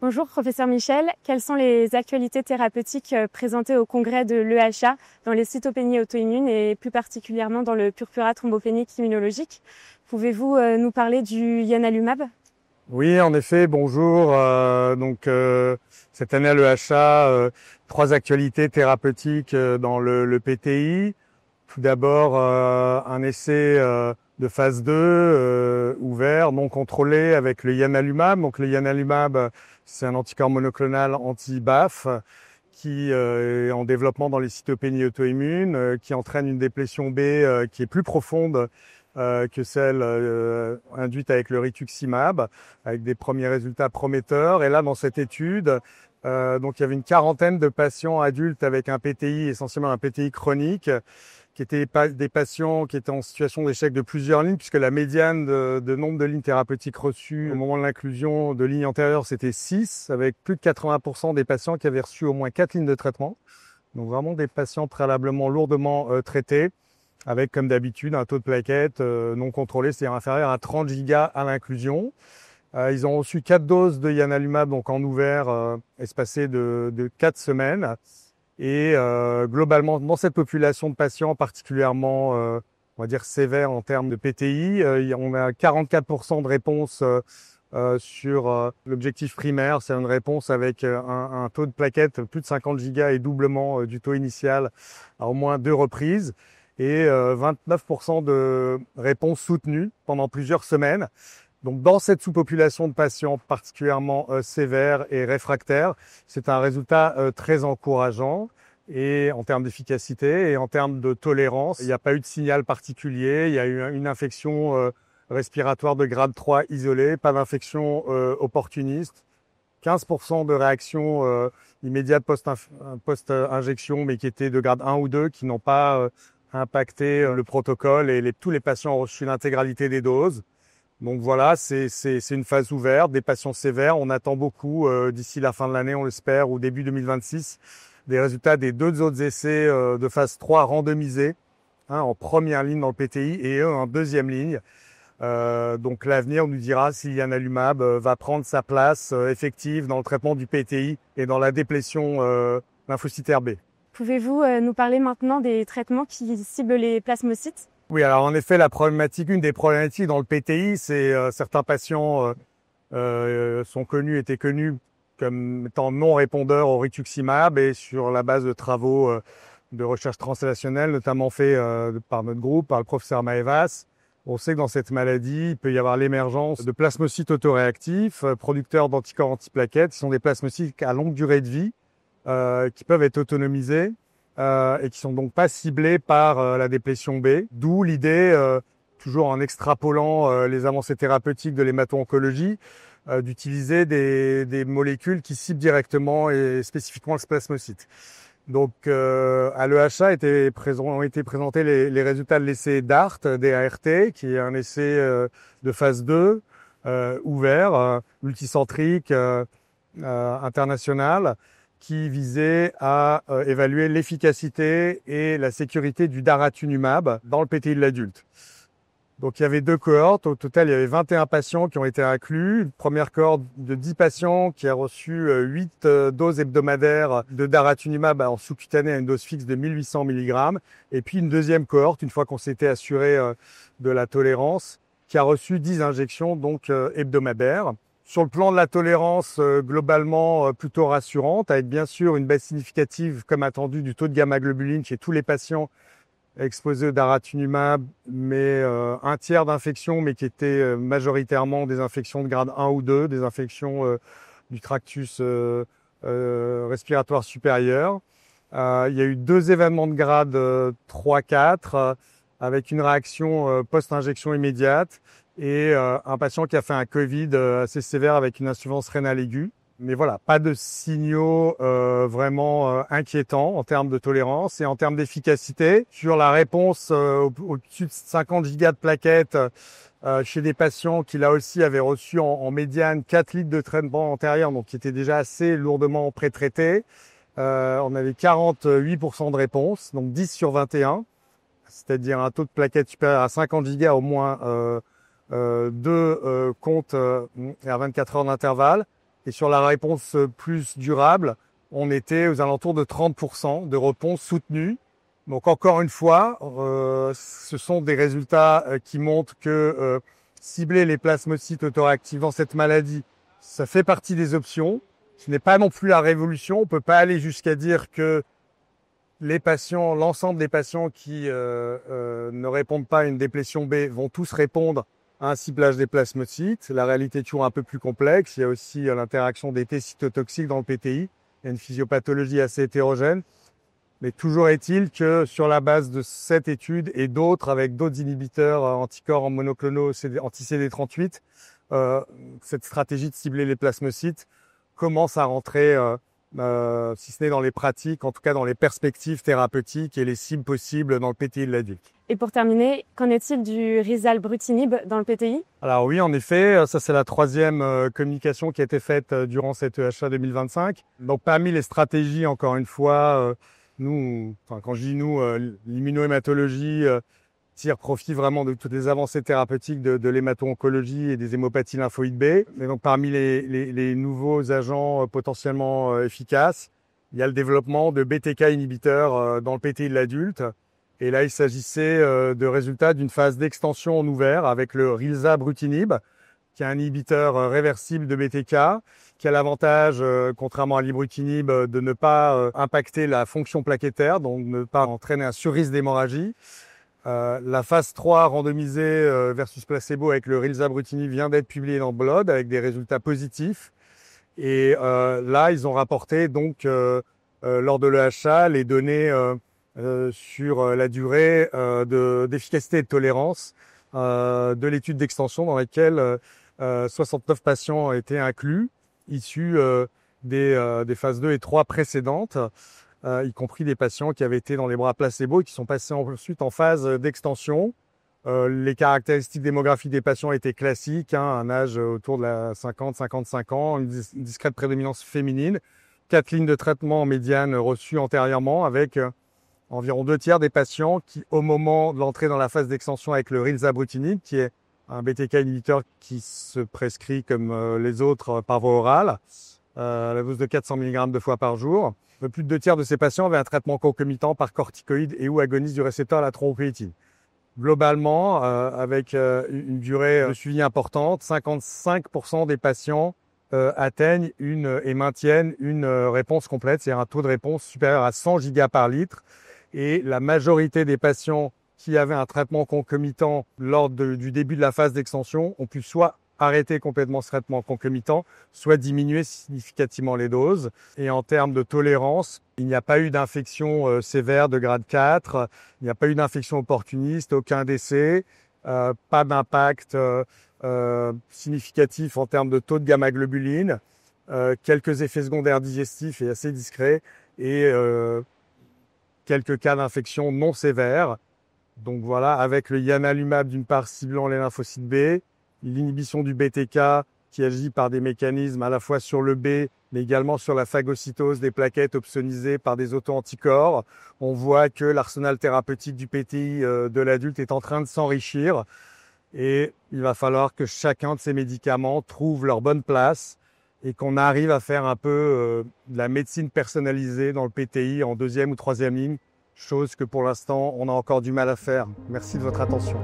Bonjour professeur Michel, quelles sont les actualités thérapeutiques présentées au congrès de l'EHA dans les cytopénies auto-immunes et plus particulièrement dans le purpura thrombopénique immunologique? Pouvez-vous nous parler du ianalumab? Oui, en effet, bonjour. Cette année à l'EHA, trois actualités thérapeutiques dans le PTI. Tout d'abord, un essai de phase 2 ouvert, non contrôlé avec le ianalumab. Donc le ianalumab, c'est un anticorps monoclonal anti-BAFF qui est en développement dans les cytopénies auto-immunes, qui entraîne une déplétion B qui est plus profonde que celle induite avec le rituximab, avec des premiers résultats prometteurs. Et là, dans cette étude, donc il y avait une quarantaine de patients adultes avec un PTI, essentiellement un PTI chronique, qui étaient des patients qui étaient en situation d'échec de plusieurs lignes, puisque la médiane de nombre de lignes thérapeutiques reçues au moment de l'inclusion de lignes antérieures, c'était 6, avec plus de 80% des patients qui avaient reçu au moins 4 lignes de traitement. Donc vraiment des patients préalablement lourdement traités, avec comme d'habitude un taux de plaquettes non contrôlé, c'est-à-dire inférieur à 30 gigas à l'inclusion. Ils ont reçu 4 doses de ianalumab donc en ouvert, espacées de 4 semaines. Et globalement, dans cette population de patients particulièrement, on va dire sévère en termes de PTI, on a 44% de réponse sur l'objectif primaire. C'est une réponse avec un taux de plaquettes plus de 50 gigas et doublement du taux initial à au moins 2 reprises. Et 29% de réponses soutenues pendant plusieurs semaines. Donc dans cette sous-population de patients particulièrement sévères et réfractaires, c'est un résultat très encourageant. Et en termes d'efficacité et en termes de tolérance, il n'y a pas eu de signal particulier. Il y a eu une infection respiratoire de grade 3 isolée, pas d'infection opportuniste. 15% de réactions immédiates post-injection, mais qui étaient de grade 1 ou 2, qui n'ont pas impacté le protocole et tous les patients ont reçu l'intégralité des doses. Donc voilà, c'est une phase ouverte, des patients sévères. On attend beaucoup d'ici la fin de l'année, on l'espère, ou début 2026, des résultats des 2 autres essais de phase 3 randomisés, en première ligne dans le PTI et en deuxième ligne. Donc l'avenir nous dira si ianalumab va prendre sa place effective dans le traitement du PTI et dans la déplétion lymphocytaire B. Pouvez-vous nous parler maintenant des traitements qui ciblent les plasmocytes? Oui, alors en effet, une des problématiques dans le PTI, c'est certains patients étaient connus comme étant non répondeurs au rituximab et sur la base de travaux de recherche translationnelle, notamment faits par notre groupe, par le professeur Maevas. On sait que dans cette maladie, il peut y avoir l'émergence de plasmocytes autoréactifs, producteurs d'anticorps antiplaquettes, qui sont des plasmocytes à longue durée de vie, qui peuvent être autonomisés et qui sont donc pas ciblés par la déplétion B. D'où l'idée, toujours en extrapolant les avancées thérapeutiques de l'hémato-oncologie, d'utiliser des molécules qui ciblent directement et spécifiquement le plasmocyte. Donc à l'EHA ont été présentés les résultats de l'essai DART, DART, qui est un essai de phase 2 ouvert, multicentrique, international, qui visait à évaluer l'efficacité et la sécurité du daratumumab dans le PTI de l'adulte. Donc il y avait 2 cohortes, au total il y avait 21 patients qui ont été inclus, une première cohorte de 10 patients qui a reçu 8 doses hebdomadaires de daratumumab en sous-cutané à une dose fixe de 1800 mg, et puis une deuxième cohorte, une fois qu'on s'était assuré de la tolérance, qui a reçu 10 injections donc hebdomadaires. Sur le plan de la tolérance, globalement plutôt rassurante, avec bien sûr une baisse significative, comme attendu, du taux de gamma-globuline chez tous les patients exposés au daratumumab, mais un tiers d'infections, mais qui étaient majoritairement des infections de grade 1 ou 2, des infections du tractus respiratoire supérieur. Il y a eu 2 événements de grade 3-4, avec une réaction post-injection immédiate, et un patient qui a fait un Covid assez sévère avec une insuffisance rénale aiguë. Mais voilà, pas de signaux vraiment inquiétants en termes de tolérance et en termes d'efficacité. Sur la réponse au-dessus de 50 gigas de plaquettes chez des patients qui là aussi avaient reçu en médiane 4 litres de traitement antérieur, donc qui étaient déjà assez lourdement pré-traités. On avait 48% de réponse, donc 10 sur 21, c'est-à-dire un taux de plaquettes supérieur à 50 gigas au moins 2 comptes à 24 heures d'intervalle. Et sur la réponse plus durable, on était aux alentours de 30% de réponses soutenues. Donc encore une fois, ce sont des résultats qui montrent que cibler les plasmocytes autoréactifs dans cette maladie, ça fait partie des options. Ce n'est pas non plus la révolution. On ne peut pas aller jusqu'à dire que les patients, l'ensemble des patients qui ne répondent pas à une déplétion B vont tous répondre à un ciblage des plasmocytes. La réalité est toujours un peu plus complexe. Il y a aussi l'interaction des T cytotoxiques dans le PTI. Il y a une physiopathologie assez hétérogène. Mais toujours est-il que sur la base de cette étude et d'autres avec d'autres inhibiteurs anticorps en monoclonaux anti-CD38, cette stratégie de cibler les plasmocytes commence à rentrer, si ce n'est dans les pratiques, en tout cas dans les perspectives thérapeutiques et les cibles possibles dans le PTI de l'adulte. Et pour terminer, qu'en est-il du rizalbrutinib dans le PTI? Alors oui, en effet, ça c'est la troisième communication qui a été faite durant cette EHA 2025. Donc parmi les stratégies, encore une fois, quand je dis nous, l'immunohématologie tire profit vraiment de toutes les avancées thérapeutiques de l'hémato-oncologie et des hémopathies lymphoïdes B. Et donc parmi les nouveaux agents potentiellement efficaces, il y a le développement de BTK inhibiteurs dans le PTI de l'adulte. Et là, il s'agissait de résultats d'une phase d'extension en ouvert avec le rilzabrutinib, qui est un inhibiteur réversible de BTK, qui a l'avantage, contrairement à l'ibrutinib, de ne pas impacter la fonction plaquettaire, donc ne pas entraîner un surrisque d'hémorragie. La phase 3 randomisée versus placebo avec le rilzabrutinib vient d'être publiée dans Blood avec des résultats positifs. Et là, ils ont rapporté donc lors de l'EHA les données sur la durée d'efficacité et de tolérance de l'étude d'extension dans laquelle 69 patients ont été inclus, issus des phases 2 et 3 précédentes, y compris des patients qui avaient été dans les bras placebo et qui sont passés ensuite en phase d'extension. Les caractéristiques démographiques des patients étaient classiques, un âge autour de la 50-55 ans, une discrète prédominance féminine, 4 lignes de traitement en médiane reçues antérieurement avec environ 2/3 des patients qui, au moment de l'entrée dans la phase d'extension avec le rilzabrutinib, qui est un BTK inhibiteur qui se prescrit comme les autres par voie orale, à la dose de 400 mg 2 fois par jour. Plus de 2/3 de ces patients avaient un traitement concomitant par corticoïdes et ou agoniste du récepteur à la thrombopoïétine. Globalement, avec une durée de suivi importante, 55% des patients atteignent et maintiennent une réponse complète, c'est-à-dire un taux de réponse supérieur à 100 gigas par litre. Et la majorité des patients qui avaient un traitement concomitant lors du début de la phase d'extension ont pu soit arrêter complètement ce traitement concomitant, soit diminuer significativement les doses. Et en termes de tolérance, il n'y a pas eu d'infection sévère de grade 4, il n'y a pas eu d'infection opportuniste, aucun décès, pas d'impact significatif en termes de taux de gamma-globuline, quelques effets secondaires digestifs et assez discrets, et quelques cas d'infection non sévères. Donc voilà, avec le ianalumab d'une part ciblant les lymphocytes B, l'inhibition du BTK qui agit par des mécanismes à la fois sur le B, mais également sur la phagocytose des plaquettes opsonisées par des auto-anticorps. On voit que l'arsenal thérapeutique du PTI de l'adulte est en train de s'enrichir et il va falloir que chacun de ces médicaments trouve leur bonne place et qu'on arrive à faire un peu de la médecine personnalisée dans le PTI en 2e ou 3e ligne, chose que pour l'instant, on a encore du mal à faire. Merci de votre attention.